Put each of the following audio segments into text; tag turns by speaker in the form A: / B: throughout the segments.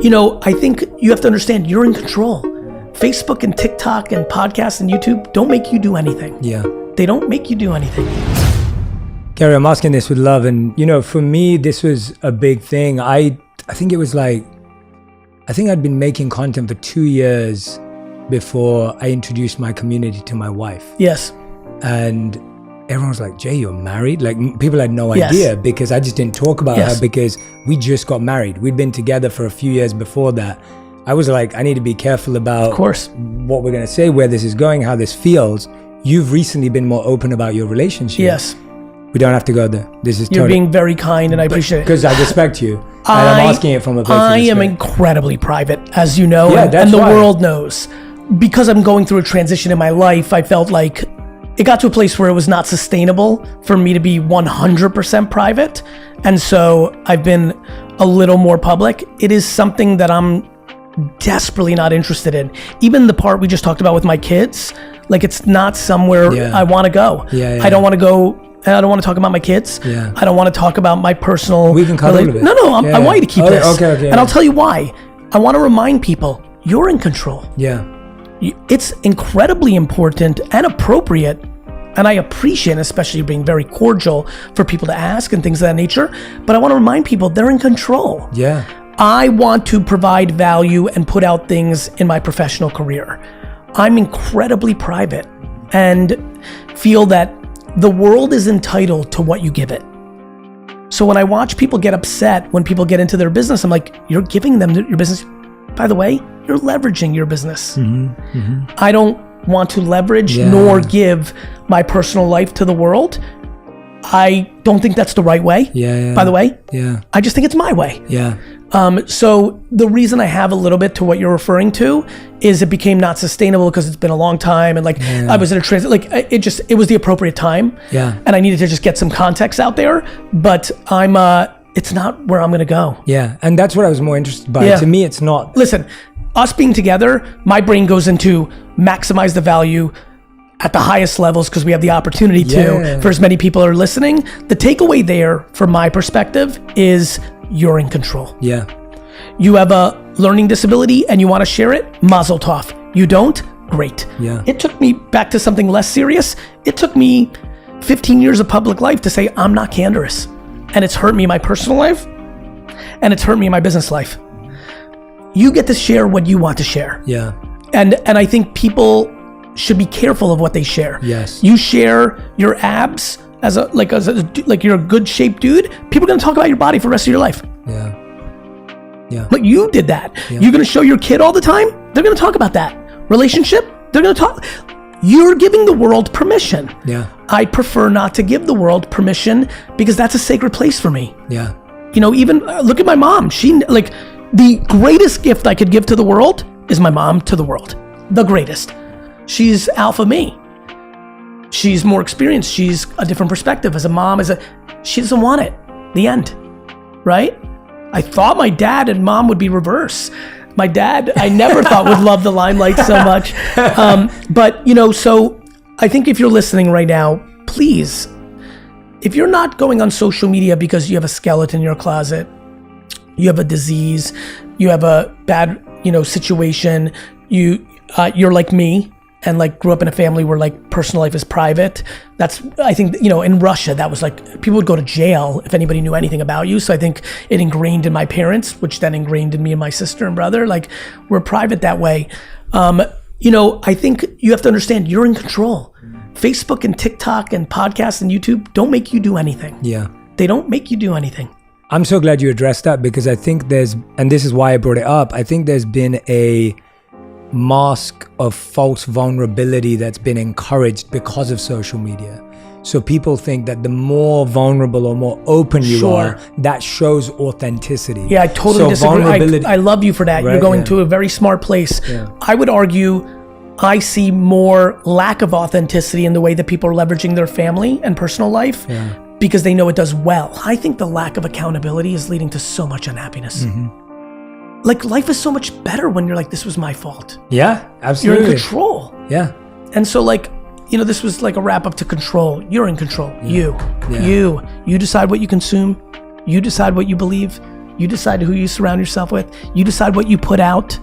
A: I think you have to understand you're in control. Facebook and TikTok and podcasts and YouTube don't make you do anything.
B: Yeah.
A: They don't make you do anything.
B: Gary, I'm asking this with love. And, for me, this was a big thing. I think it was I think I'd been making content for 2 years before I introduced my community to my wife.
A: Yes.
B: And everyone was like, Jay, you're married? Like, people had no idea because I just didn't talk about her because we just got married. We'd been together for a few years before that. I was like, I need to be careful about
A: of course
B: what we're going to say, where this is going, how this feels. You've recently been more open about your relationship.
A: Yes.
B: We don't have to go there. This is
A: You're being very kind and I appreciate it.
B: Because I respect you. And I'm asking it from a place of respect.
A: I am incredibly private, as you know, and the world knows. Because I'm going through a transition in my life, I felt like it got to a place where it was not sustainable for me to be 100% private. And so I've been a little more public. It is something that I'm desperately not interested in. Even the part we just talked about with my kids, it's not somewhere I want to go. I don't want to go. I don't want to talk about my kids. I don't want to talk about my personal.
B: We can cut a little bit.
A: No, I want you to keep this.
B: Okay.
A: And I'll tell you why. I want to remind people you're in control.
B: Yeah.
A: It's incredibly important and appropriate, and I appreciate, especially being very cordial for people to ask and things of that nature. But I want to remind people they're in control.
B: Yeah.
A: I want to provide value and put out things in my professional career. I'm incredibly private and feel that the world is entitled to what you give it. So when I watch people get upset when people get into their business, I'm like, you're giving them your business. By the way, you're leveraging your business. I don't want to leverage nor give my personal life to the world. I don't think that's the right way. By the way, I just think it's my way. So the reason I have a little bit to what you're referring to is it became not sustainable because it's been a long time and I was in a transit. It was the appropriate time. And I needed to just get some context out there. But it's not where I'm going to go.
B: And that's what I was more interested by. To me, it's not.
A: Listen, us being together, my brain goes into maximize the value at the highest levels because we have the opportunity to for as many people are listening. The takeaway there from my perspective is you're in control. You have a learning disability and you want to share it, mazel tov. You don't? Great. It took me back to something less serious. It took me 15 years of public life to say I'm not candorous. And it's hurt me in my personal life and it's hurt me in my business life. You get to share what you want to share. And I think people should be careful of what they share. You share your abs as you're a good shaped dude, people are going to talk about your body for the rest of your life. But you did that. You're going to show your kid all the time, they're going to talk about that. Relationship, they're going to talk. You're giving the world permission. I prefer not to give the world permission because that's a sacred place for me. Even look at my mom. She the greatest gift I could give to the world is my mom to the world. The greatest. She's alpha me. She's more experienced. She's a different perspective as a mom. She doesn't want it. The end. Right? I thought my dad and mom would be reverse. My dad, I never thought would love the limelight so much. But so I think if you're listening right now, please, if you're not going on social media because you have a skeleton in your closet, you have a disease, you have a bad, situation, you're like me and grew up in a family where personal life is private. That's, I think, in Russia, that was people would go to jail if anybody knew anything about you. So I think it ingrained in my parents, which then ingrained in me and my sister and brother, we're private that way. I think you have to understand you're in control. Facebook and TikTok and podcasts and YouTube don't make you do anything. They don't make you do anything.
B: I'm so glad you addressed that because I think and this is why I brought it up, I think there's been a mask of false vulnerability that's been encouraged because of social media. So people think that the more vulnerable or more open you are, that shows authenticity.
A: I totally disagree. I love you for that. Right, you're going to a very smart place. I would argue I see more lack of authenticity in the way that people are leveraging their family and personal life because they know it does well. I think the lack of accountability is leading to so much unhappiness. Life is so much better when you're this was my fault.
B: Absolutely.
A: You're in control. And so this was a wrap up to control. You're in control. You decide what you consume. You decide what you believe. You decide who you surround yourself with. You decide what you put out.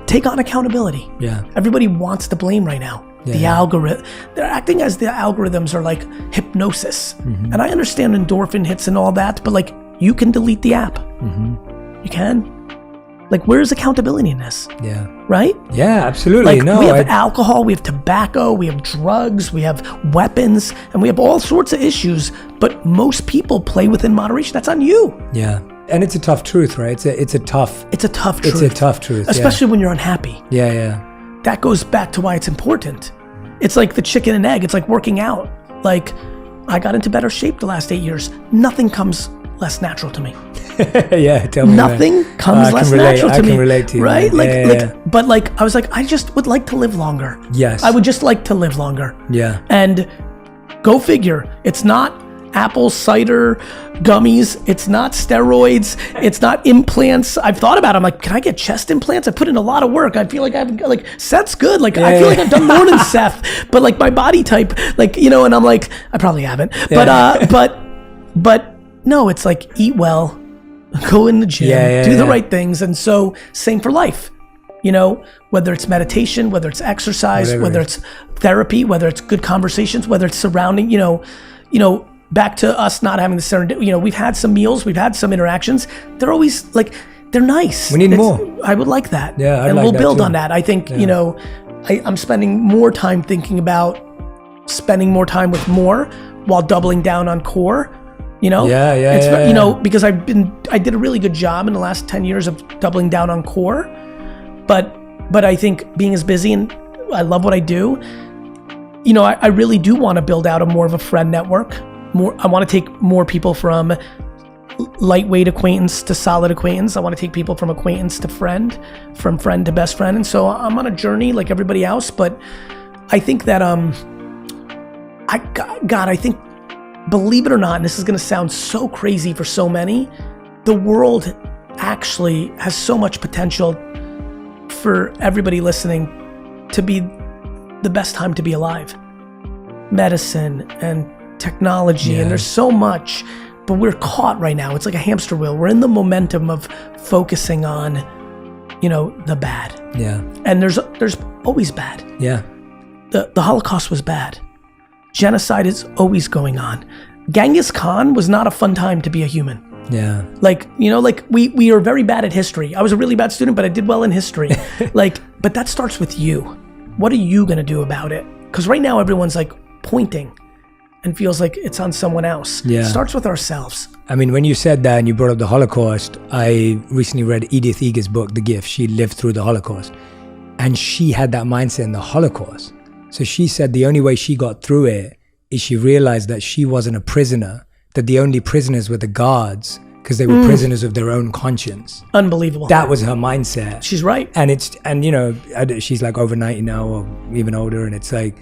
A: Take on accountability.
B: Yeah.
A: Everybody wants to blame right now. The algorithm, they're acting as the algorithms are like hypnosis. And I understand endorphin hits and all that, but like you can delete the app. You can. Like, where's accountability in this?
B: Yeah.
A: Right?
B: Yeah, absolutely.
A: Like, we have alcohol, we have tobacco, we have drugs, we have weapons, and we have all sorts of issues, but most people play within moderation. That's on you.
B: Yeah. And it's a tough truth, right? It's a tough truth. It's a tough truth.
A: Especially when you're unhappy.
B: Yeah.
A: That goes back to why it's important. It's like the chicken and egg. It's like working out. Like, I got into better shape the last 8 years. Nothing comes less natural to me.
B: Yeah, tell me.
A: Nothing comes less natural to me.
B: I can relate to you.
A: Right?
B: Yeah.
A: But like, I was like, I just would like to live longer.
B: Yes.
A: I would just like to live longer.
B: Yeah.
A: And go figure. It's not apple cider gummies. It's not steroids. It's not implants. I've thought about it. I'm like, can I get chest implants? I put in a lot of work. I feel like Seth's good. Like, I feel like I've done more than Seth, but like my body type, like, you know, and I'm like, I probably haven't, but no, it's like eat well, go in the gym, do the right things. And so same for life, you know, whether it's meditation, whether it's exercise, whether it's therapy, whether it's good conversations, whether it's surrounding, you know, back to us not having the serendipity, you know, we've had some meals, we've had some interactions. They're always like, they're nice.
B: We need more.
A: I would like that.
B: Yeah,
A: and we'll build on that. I think, you know, I'm spending more time thinking about spending more time with more while doubling down on core, you know? You know, because I did a really good job in the last 10 years of doubling down on core, but I think being as busy and I love what I do, you know, I really do want to build out a more of a friend network. I want to take more people from lightweight acquaintance to solid acquaintance. I want to take people from acquaintance to friend, from friend to best friend. And so I'm on a journey like everybody else, but I think that, I think, believe it or not, and this is going to sound so crazy for so many, the world actually has so much potential for everybody listening to be the best time to be alive. Medicine and technology, and there's so much, but we're caught right now. It's like a hamster wheel. We're in the momentum of focusing on, you know, the bad. Yeah. And there's always bad. Yeah. The Holocaust was bad. Genocide is always going on. Genghis Khan was not a fun time to be a human. Yeah. Like, you know, like we are very bad at history. I was a really bad student, but I did well in history. Like, but that starts with you. What are you going to do about it? Because right now everyone's like pointing and feels like it's on someone else. Yeah. It starts with ourselves.
B: I mean, when you said that and you brought up the Holocaust, I recently read Edith Eger's book, The Gift. She lived through the Holocaust. And she had that mindset in the Holocaust. So she said the only way she got through it is she realized that she wasn't a prisoner, that the only prisoners were the guards, because they were prisoners of their own conscience.
A: Unbelievable.
B: That was her mindset.
A: She's right.
B: And you know, she's like over 90 now or even older. And it's like,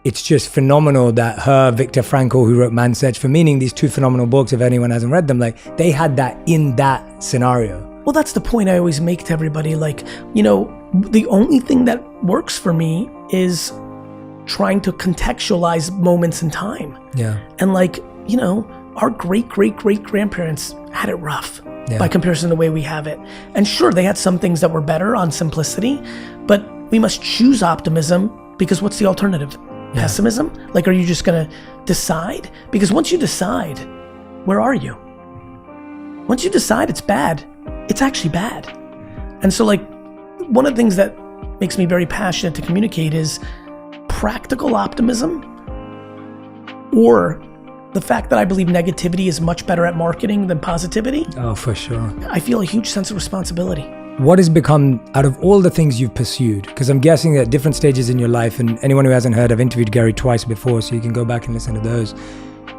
B: it's just phenomenal that her, Viktor Frankl, who wrote Man's Search for Meaning, these two phenomenal books, if anyone hasn't read them, like they had that in that scenario.
A: Well, that's the point I always make to everybody. Like, you know, the only thing that works for me is trying to contextualize moments in time. Yeah. And like, you know, our great-great-great-grandparents had it rough by comparison to the way we have it. And sure, they had some things that were better on simplicity, but we must choose optimism because what's the alternative? Pessimism? Like, are you just gonna decide? Because once you decide, where are you? Once you decide it's bad, it's actually bad. And so like, one of the things that makes me very passionate to communicate is practical optimism, or the fact that I believe negativity is much better at marketing than positivity.
B: Oh, for sure.
A: I feel a huge sense of responsibility.
B: What has become, out of all the things you've pursued, because I'm guessing at different stages in your life, and anyone who hasn't heard, I've interviewed Gary twice before, so you can go back and listen to those.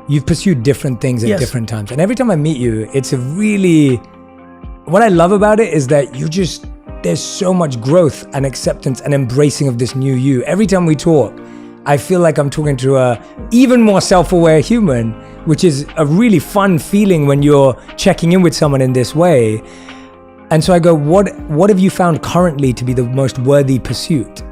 B: You've pursued different things at different times. And every time I meet you, it's a really, what I love about it is that there's so much growth and acceptance and embracing of this new you. Every time we talk, I feel like I'm talking to a even more self-aware human, which is a really fun feeling when you're checking in with someone in this way. And so I go, what have you found currently to be the most worthy pursuit?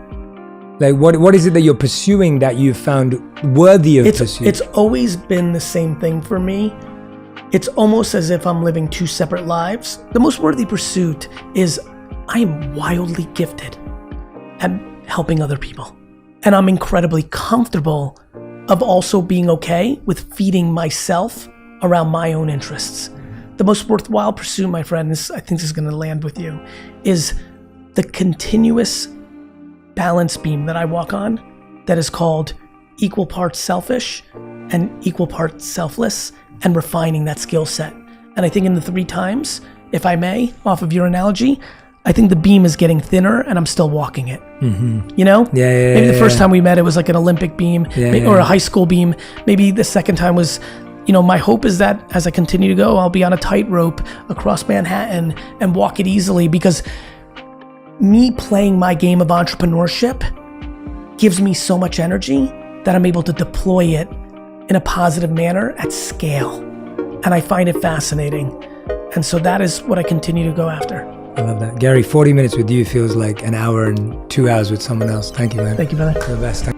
B: Like, what is it that you're pursuing that you've found worthy of pursuit?
A: It's always been the same thing for me. it's almost as if I'm living two separate lives. The most worthy pursuit is I am wildly gifted at helping other people. And I'm incredibly comfortable of also being okay with feeding myself around my own interests. The most worthwhile pursuit, my friend, I think this is going to land with you, is the continuous balance beam that I walk on that is called equal parts selfish and equal parts selfless, and refining that skill set. And I think in the 3 times, if I may, off of your analogy, I think the beam is getting thinner and I'm still walking it. You know? Maybe the first time we met, it was like an Olympic beam or a high school beam. Maybe the second time was, my hope is that as I continue to go, I'll be on a tightrope across Manhattan and walk it easily, because me playing my game of entrepreneurship gives me so much energy that I'm able to deploy it in a positive manner at scale. And I find it fascinating. And so that is what I continue to go after.
B: I love that. Gary, 40 minutes with you feels like an hour and 2 hours with someone else. Thank you, man.
A: Thank you, brother.
B: You're the best.